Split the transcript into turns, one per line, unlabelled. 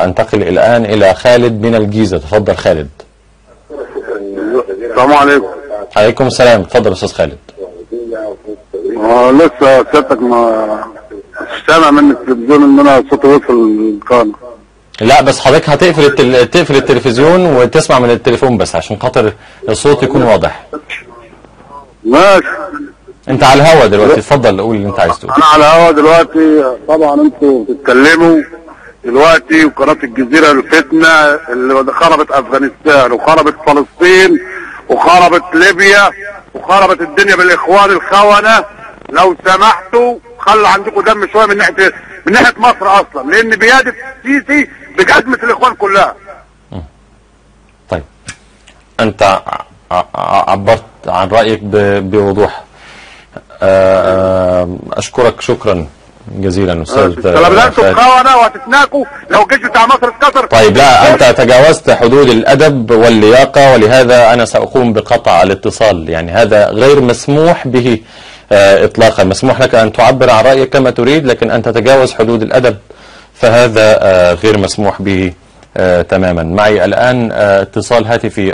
أنتقل الآن إلى خالد من الجيزة. تفضل خالد.
السلام عليكم.
عليكم السلام. تفضل أستاذ خالد.
لسه سيادتك ما سامع من التلفزيون ان انا صوتي وصل القناه.
لا بس حضرتك تقفل التلفزيون وتسمع من التليفون بس عشان خاطر الصوت يكون واضح.
ماشي.
انت على الهوا دلوقتي، اتفضل قول اللي انت عايز تقوله.
انا على الهوا دلوقتي. طبعا انتوا بتتكلموا دلوقتي وقناه الجزيره الفتنه اللي خربت افغانستان وخربت فلسطين وخربت ليبيا وخربت الدنيا بالاخوان الخونه. لو سمحتوا خلوا عندكم دم شويه من ناحيه مصر اصلا، لان بيادة السيسي بجزمه الاخوان كلها.
طيب انت عبرت عن رايك بوضوح. اشكرك شكرا جزيلا استاذ.
انتوا خونه وهتتناكوا لو الجيش بتاع مصر اتكسر.
طيب لا، انت تجاوزت حدود الادب واللياقه، ولهذا انا ساقوم بقطع الاتصال. يعني هذا غير مسموح به اطلاقا. مسموح لك ان تعبر عن رايك كما تريد، لكن ان تتجاوز حدود الادب فهذا غير مسموح به تماما. معي الان اتصال هاتفي